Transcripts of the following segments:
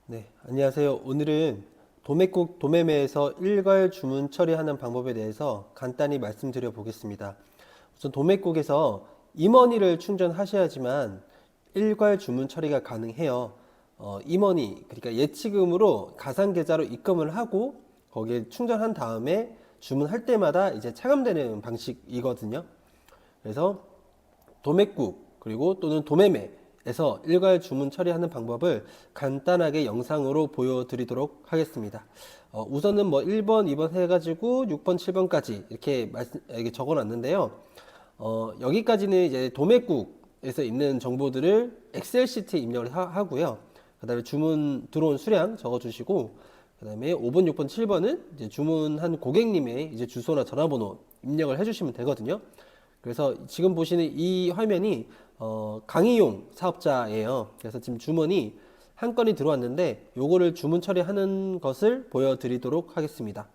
네, 안녕하세요. 오늘은 도매국 도매매에서 일괄 주문 처리하는 방법에 대해서 간단히 말씀드려 보겠습니다. 우선 도매국에서 임원이를 충전하셔야지만 일괄 주문 처리가 가능해요. 임원이 그러니까 예치금으로 가상계좌로 입금을 하고 거기에 충전한 다음에 주문할 때마다 이제 차감되는 방식이거든요. 그래서 도매국 그리고 또는 도매매에서 일괄 주문 처리하는 방법을 간단하게 영상으로 보여드리도록 하겠습니다. 우선은 뭐 1번, 2번 해가지고 6번, 7번까지 이렇게 적어놨는데요. 여기까지는 이제 도매국에서 있는 정보들을 엑셀 시트에 입력을 하고요. 그 다음에 주문 들어온 수량 적어주시고, 그 다음에 5번, 6번, 7번은 이제 주문한 고객님의 이제 주소나 전화번호 입력을 해주시면 되거든요. 그래서 지금 보시는 이 화면이 강의용 사업자예요. 그래서 지금 주문이 한 건이 들어왔는데 요거를 주문 처리하는 것을 보여드리도록 하겠습니다.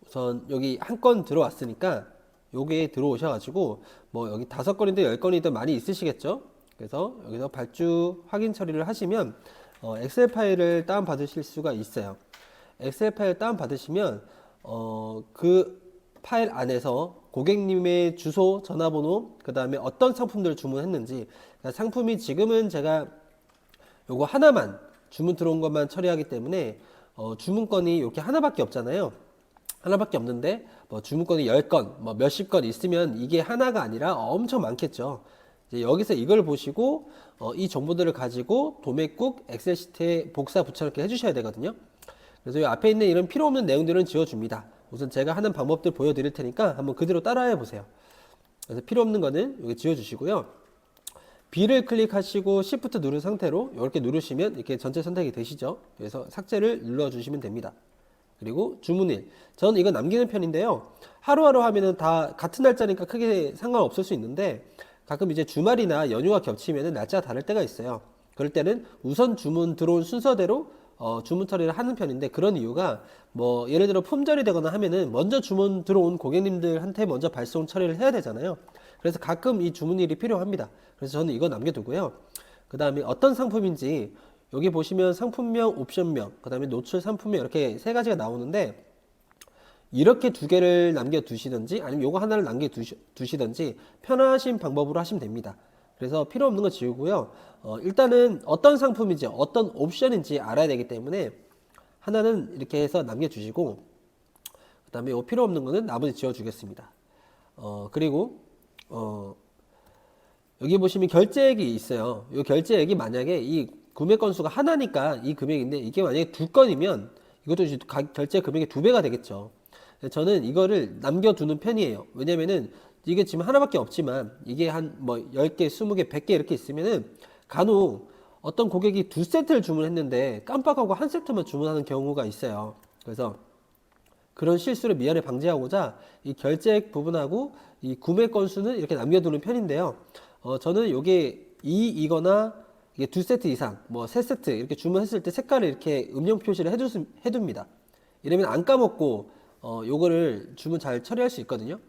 우선 여기 한 건 들어왔으니까 요게 들어오셔가지고 뭐 여기 5건이든 10건이든 많이 있으시겠죠. 그래서 여기서 발주 확인 처리를 하시면 엑셀 파일을 다운 받으실 수가 있어요. 엑셀 파일 다운 받으시면 그 파일 안에서 고객님의 주소, 전화번호, 그 다음에 어떤 상품들을 주문했는지, 그러니까 상품이 지금은 제가 요거 하나만 주문 들어온 것만 처리하기 때문에 주문건이 이렇게 하나밖에 없잖아요. 하나밖에 없는데 뭐 주문건이 10건, 뭐 몇십 건 있으면 이게 하나가 아니라 엄청 많겠죠. 이제 여기서 이걸 보시고 이 정보들을 가지고 도매국 엑셀 시트에 복사 붙여넣기 해주셔야 되거든요. 그래서 이 앞에 있는 이런 필요 없는 내용들은 지워줍니다. 우선 제가 하는 방법들 보여드릴 테니까 한번 그대로 따라해 보세요. 그래서 필요 없는 거는 여기 지워주시고요. B를 클릭하시고 Shift 누른 상태로 이렇게 누르시면 이렇게 전체 선택이 되시죠. 그래서 삭제를 눌러주시면 됩니다. 그리고 주문일. 저는 이거 남기는 편인데요. 하루하루 하면은 다 같은 날짜니까 크게 상관없을 수 있는데 가끔 이제 주말이나 연휴가 겹치면은 날짜가 다를 때가 있어요. 그럴 때는 우선 주문 들어온 순서대로 주문 처리를 하는 편인데 그런 이유가 뭐 예를 들어 품절이 되거나 하면은 먼저 주문 들어온 고객님들한테 먼저 발송 처리를 해야 되잖아요. 그래서 가끔 이 주문일이 필요합니다. 그래서 저는 이거 남겨두고요. 그 다음에 어떤 상품인지 여기 보시면 상품명, 옵션명, 그 다음에 노출 상품명 이렇게 세 가지가 나오는데 이렇게 두 개를 남겨두시든지 아니면 요거 하나를 남겨두시든지 편하신 방법으로 하시면 됩니다. 그래서 필요 없는 거 지우고요. 일단은 어떤 상품인지 어떤 옵션인지 알아야 되기 때문에 하나는 이렇게 해서 남겨주시고 그 다음에 요 필요 없는 거는 나머지 지워주겠습니다. 그리고 여기 보시면 결제액이 있어요. 이 결제액이 만약에 이 구매 건수가 하나니까 이 금액인데 이게 만약에 2건이면 이것도 결제 금액의 2배가 되겠죠. 저는 이거를 남겨두는 편이에요. 왜냐면은 이게 지금 하나밖에 없지만 이게 한 뭐 10개, 20개, 100개 이렇게 있으면은 간혹 어떤 고객이 2세트를 주문했는데 깜빡하고 한 세트만 주문하는 경우가 있어요. 그래서 그런 실수를 미연에 방지하고자 이 결제액 부분하고 이 구매 건수는 이렇게 남겨두는 편인데요. 저는 요게 2이거나 이게 2세트 이상, 뭐 3세트 이렇게 주문했을 때 색깔을 이렇게 음영 표시를 해둡니다. 이러면 안 까먹고 요거를 주문 잘 처리할 수 있거든요.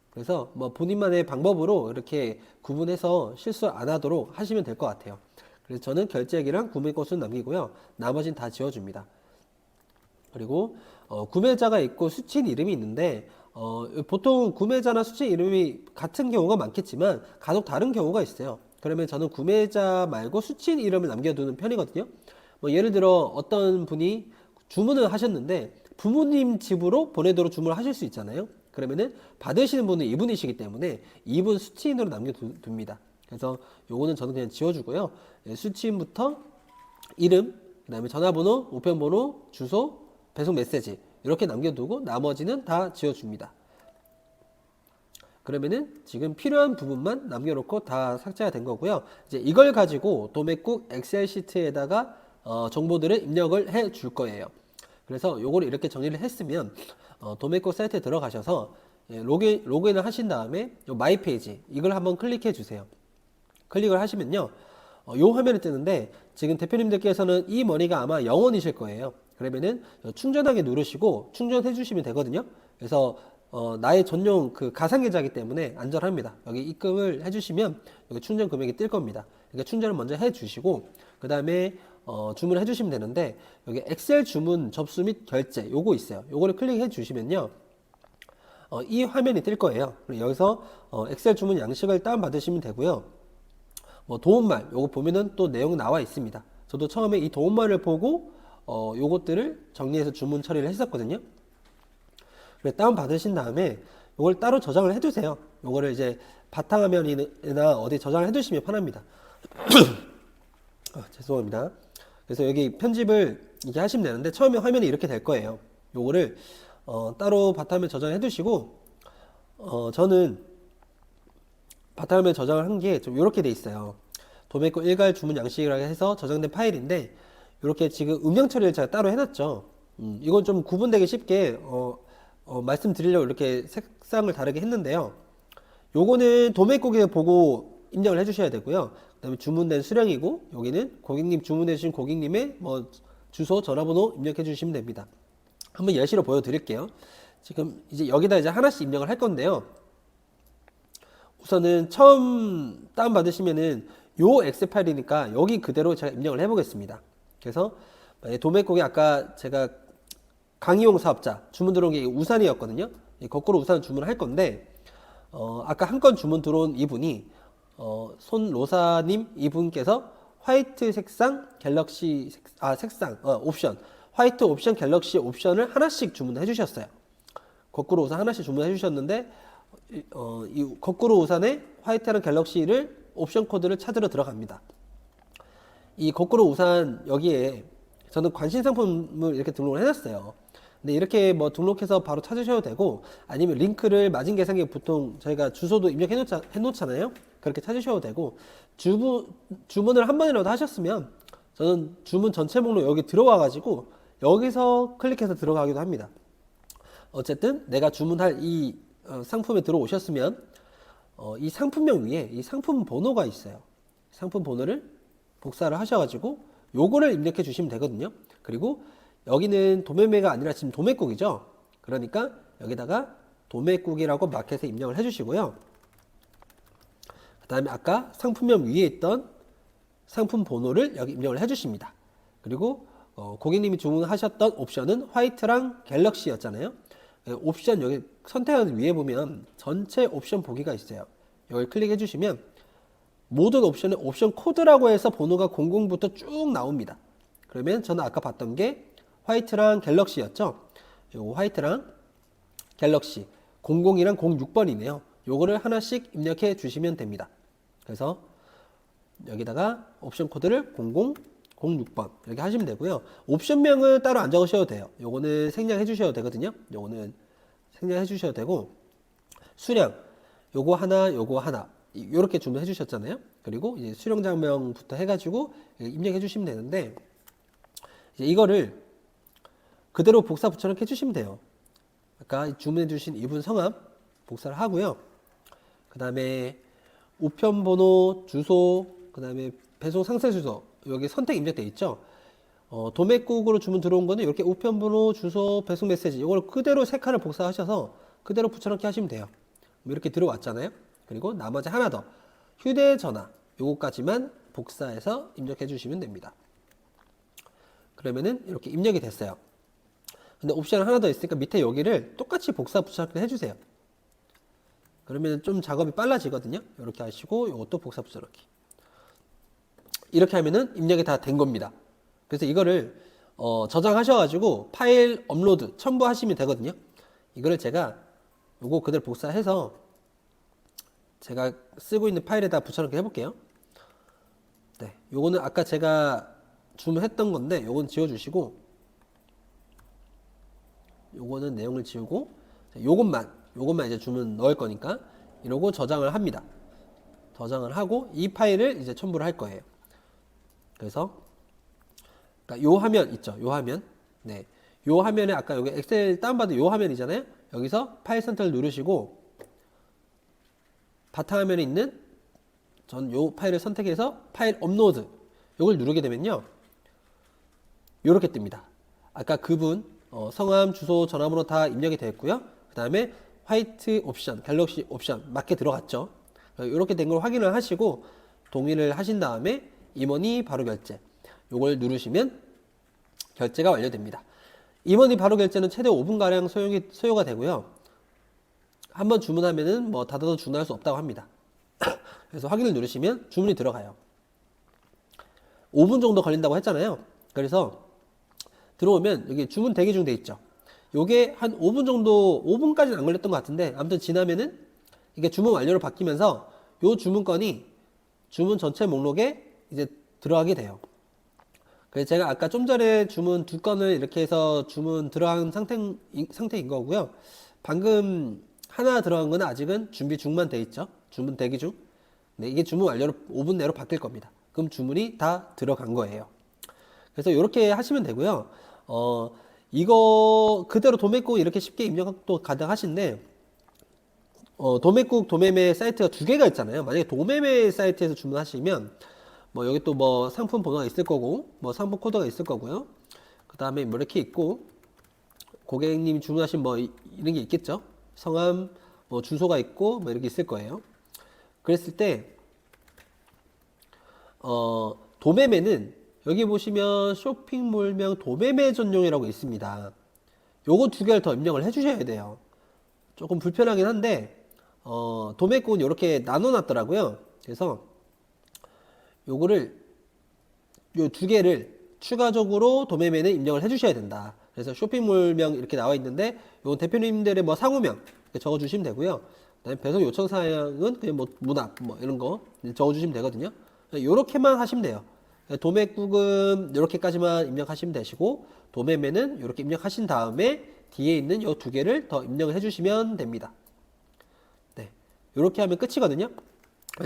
그래서 뭐 본인만의 방법으로 이렇게 구분해서 실수 안 하도록 하시면 될 것 같아요. 그래서 저는 결제액이랑 구매 건수는 남기고요. 나머지는 다 지워줍니다. 그리고 구매자가 있고 수취인 이름이 있는데 보통 구매자나 수취인 이름이 같은 경우가 많겠지만 간혹 다른 경우가 있어요. 그러면 저는 구매자 말고 수취인 이름을 남겨두는 편이거든요. 뭐 예를 들어 어떤 분이 주문을 하셨는데 부모님 집으로 보내도록 주문을 하실 수 있잖아요. 그러면은 받으시는 분은 이분이시기 때문에 이분 수취인으로 남겨둡니다. 그래서 요거는 저는 그냥 지워주고요. 수취인부터 이름, 그 다음에 전화번호, 우편번호, 주소, 배송 메시지 이렇게 남겨두고 나머지는 다 지워줍니다. 그러면은 지금 필요한 부분만 남겨놓고 다 삭제가 된 거고요. 이제 이걸 가지고 도매국 엑셀 시트에다가 정보들을 입력을 해 줄 거예요. 그래서 요거를 이렇게 정리를 했으면 도매국 사이트에 들어가셔서 로그인을 하신 다음에 요 마이 페이지 이걸 한번 클릭해 주세요. 클릭을 하시면요. 요 화면이 뜨는데 지금 대표님들께서는 이 머니가 아마 0원이실 거예요. 그러면은 충전하기 누르시고 충전해 주시면 되거든요. 그래서 나의 전용 그 가상계좌이기 때문에 안전합니다. 여기 입금을 해주시면 여기 충전 금액이 뜰 겁니다. 그러니까 충전을 먼저 해주시고 그 다음에 주문을 해주시면 되는데 여기 엑셀 주문 접수 및 결제 요거 있어요. 요거를 클릭해 주시면요. 이 화면이 뜰 거예요. 여기서 엑셀 주문 양식을 다운 받으시면 되고요. 도움말 요거 보면은 또 내용 나와 있습니다. 저도 처음에 이 도움말을 보고 요것들을 정리해서 주문 처리를 했었거든요. 그래 다운 받으신 다음에 요걸 따로 저장을 해두세요. 요거를 이제 바탕화면이나 어디 저장을 해두시면 편합니다. 죄송합니다. 그래서 여기 편집을 이렇게 하시면 되는데 처음에 화면이 이렇게 될 거예요. 요거를 따로 바탕화면 저장해 두시고 저는 바탕화면 저장을 한 게 좀 이렇게 돼 있어요. 도매권 일괄 주문 양식이라고 해서 저장된 파일인데 이렇게 지금 음영 처리를 제가 따로 해놨죠. 이건 좀 구분되기 쉽게 말씀드리려고 이렇게 색상을 다르게 했는데요. 요거는 도매국에 보고 입력을 해주셔야 되고요. 그 다음에 주문된 수량이고 여기는 고객님 주문해 주신 고객님의 주소 전화번호 입력해 주시면 됩니다. 한번 예시로 보여드릴게요. 지금 이제 여기다 이제 하나씩 입력을 할 건데요. 우선은 처음 다운받으시면은 요 엑셀 파일이니까 여기 그대로 제가 입력을 해보겠습니다. 그래서 도매국이 아까 제가 강의용 사업자 주문 들어온 게 우산이었거든요. 거꾸로 우산 주문을 할 건데 아까 한 건 주문 들어온 이분이 손로사님 이분께서 화이트 색상 갤럭시 옵션 화이트 옵션 갤럭시 옵션을 하나씩 주문해 주셨어요. 거꾸로 우산 하나씩 주문해 주셨는데 이 거꾸로 우산에 화이트랑 갤럭시를 옵션 코드를 찾으러 들어갑니다. 이 거꾸로 우산 여기에 저는 관심 상품을 이렇게 등록을 해놨어요. 근데 이렇게 등록해서 바로 찾으셔도 되고 아니면 링크를 마진 계산기에 보통 저희가 주소도 입력해 놓잖아요. 그렇게 찾으셔도 되고 주문을 한 번이라도 하셨으면 저는 주문 전체 목록 여기 들어와 가지고 여기서 클릭해서 들어가기도 합니다. 어쨌든 내가 주문할 이 상품에 들어오셨으면 이 상품명 위에 이 상품 번호가 있어요. 상품 번호를 복사를 하셔가지고 요거를 입력해 주시면 되거든요. 그리고 여기는 도매매가 아니라 지금 도매국이죠. 그러니까 여기다가 도매국이라고 마켓에 입력을 해주시고요. 그 다음에 아까 상품명 위에 있던 상품 번호를 여기 입력을 해주십니다. 그리고 고객님이 주문하셨던 옵션은 화이트랑 갤럭시였잖아요. 옵션 여기 선택하는 위에 보면 전체 옵션 보기가 있어요. 여기 클릭해 주시면 모든 옵션에 옵션 코드라고 해서 번호가 00부터 쭉 나옵니다. 그러면 저는 아까 봤던 게 화이트랑 갤럭시였죠. 요 화이트랑 갤럭시 00이랑 06번이네요. 요거를 하나씩 입력해 주시면 됩니다. 그래서 여기다가 옵션 코드를 00, 06번 이렇게 하시면 되고요. 옵션명은 따로 안 적으셔도 돼요. 요거는 생략해 주셔도 되거든요. 요거는 생략해 주셔도 되고 수량 요거 하나 요렇게 주문해 주셨잖아요. 그리고 이제 수령장명부터 해가지고 입력해 주시면 되는데 이제 이거를 그대로 복사 붙여넣기 해주시면 돼요. 아까 주문해 주신 이분 성함 복사를 하고요. 그 다음에 우편번호, 주소, 그 다음에 배송 상세 주소 여기 선택 입력되어 있죠. 도매국으로 주문 들어온 거는 이렇게 우편번호, 주소, 배송 메시지 이걸 그대로 세 칸을 복사하셔서 그대로 붙여넣기 하시면 돼요. 이렇게 들어왔잖아요. 그리고 나머지 하나 더 휴대전화 요거까지만 복사해서 입력해 주시면 됩니다. 그러면은 이렇게 입력이 됐어요. 근데 옵션 하나 더 있으니까 밑에 여기를 똑같이 복사 붙여넣기 해주세요. 그러면 좀 작업이 빨라지거든요. 이렇게 하시고 이것도 복사 붙여넣기. 이렇게 하면은 입력이 다 된 겁니다. 그래서 이거를 저장하셔가지고 파일 업로드 첨부하시면 되거든요. 이거를 제가 요거 그대로 복사해서 제가 쓰고 있는 파일에다 붙여넣기 해볼게요. 네, 요거는 아까 제가 주문했던 건데 요건 지워주시고 요거는 내용을 지우고 요것만 이제 주문 넣을 거니까 이러고 저장을 합니다. 저장을 하고 이 파일을 이제 첨부를 할 거예요. 그래서 그러니까 요 화면 있죠. 요 화면. 네. 요 화면에 아까 여기 엑셀 다운받은 요 화면이잖아요. 여기서 파일 선택을 누르시고 바탕화면에 있는 전 요 파일을 선택해서 파일 업로드 요걸 누르게 되면요. 요렇게 뜹니다. 아까 그분 성함, 주소, 전화번호 다 입력이 되었고요. 그 다음에 화이트 옵션, 갤럭시 옵션 맞게 들어갔죠. 이렇게 된 걸 확인을 하시고 동의를 하신 다음에 임원이 바로 결제. 요걸 누르시면 결제가 완료됩니다. 이머니 바로 결제는 최대 5분가량 소요가 되고요. 한번 주문하면은 뭐 닫아도 주문할 수 없다고 합니다. 그래서 확인을 누르시면 주문이 들어가요. 5분 정도 걸린다고 했잖아요. 그래서 들어오면 여기 주문 대기 중 돼 있죠. 요게 한 5분 정도, 5분까지는 안 걸렸던 것 같은데 아무튼 지나면은 이게 주문 완료로 바뀌면서 요 주문건이 주문 전체 목록에 이제 들어가게 돼요. 그래서 제가 아까 좀 전에 주문 2건을 이렇게 해서 주문 들어간 상태인 거고요. 방금 하나 들어간 거는 아직은 준비 중만 돼 있죠. 주문 대기 중. 네, 이게 주문 완료로 5분 내로 바뀔 겁니다. 그럼 주문이 다 들어간 거예요. 그래서 이렇게 하시면 되고요. 이거 그대로 도매국 이렇게 쉽게 입력도 가능하신데, 도매국 도매매 사이트가 2개가 있잖아요. 만약에 도매매 사이트에서 주문하시면 뭐 여기 또 뭐 상품 번호가 있을 거고, 뭐 상품 코드가 있을 거고요. 그 다음에 뭐 이렇게 있고, 고객님이 주문하신 뭐 이런 게 있겠죠. 성함, 뭐 주소가 있고, 뭐 이렇게 있을 거예요. 그랬을 때, 도매매는 여기 보시면 쇼핑몰명 도매매 전용이라고 있습니다. 요거 2개를 더 입력을 해주셔야 돼요. 조금 불편하긴 한데, 도매국은 이렇게 나눠 놨더라고요. 그래서 요거를 요 2개를 추가적으로 도매매는 입력을 해주셔야 된다. 그래서 쇼핑몰명 이렇게 나와 있는데 요건 대표님들의 뭐 상호명 적어주시면 되고요. 그다음에 배송 요청 사항은 그냥 뭐 문학 뭐 이런 거 적어주시면 되거든요. 요렇게만 하시면 돼요. 도매국은 이렇게까지만 입력하시면 되시고, 도매매는 이렇게 입력하신 다음에 뒤에 있는 요 2개를 더 입력을 해주시면 됩니다. 네, 이렇게 하면 끝이거든요.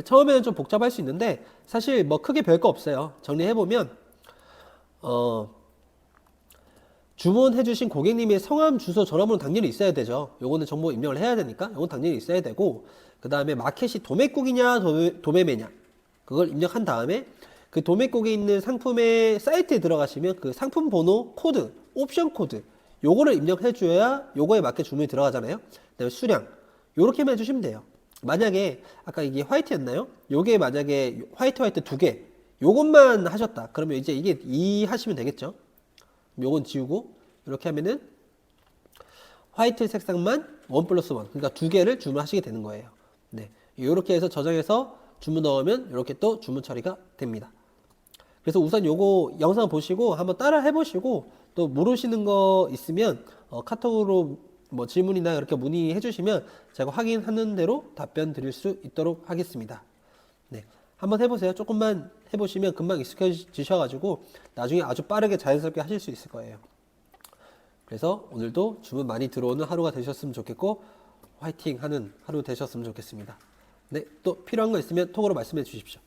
처음에는 좀 복잡할 수 있는데 사실 뭐 크게 별거 없어요. 정리해보면 주문해주신 고객님의 성함, 주소, 전화번호 당연히 있어야 되죠. 요거는 정보 입력을 해야 되니까 요건 당연히 있어야 되고, 그 다음에 마켓이 도매국이냐 도매매냐 그걸 입력한 다음에 그 도매국에 있는 상품의 사이트에 들어가시면 그 상품 번호, 코드, 옵션 코드 요거를 입력해 줘야 요거에 맞게 주문이 들어가잖아요. 그다음에 수량 요렇게만 해주시면 돼요. 만약에 아까 이게 화이트였나요? 요게 만약에 화이트 2개 요것만 하셨다 그러면 이제 이게 2 하시면 되겠죠. 요건 지우고 이렇게 하면은 화이트 색상만 1+1 그러니까 2개를 주문하시게 되는 거예요. 네, 요렇게 해서 저장해서 주문 넣으면 이렇게 또 주문 처리가 됩니다. 그래서 우선 요거 영상 보시고 한번 따라 해보시고, 또 모르시는 거 있으면 카톡으로 뭐 질문이나 이렇게 문의해 주시면 제가 확인하는 대로 답변 드릴 수 있도록 하겠습니다. 네, 한번 해보세요. 조금만 해보시면 금방 익숙해지셔가지고 나중에 아주 빠르게 자연스럽게 하실 수 있을 거예요. 그래서 오늘도 주문 많이 들어오는 하루가 되셨으면 좋겠고, 화이팅 하는 하루 되셨으면 좋겠습니다. 네, 또 필요한 거 있으면 톡으로 말씀해 주십시오.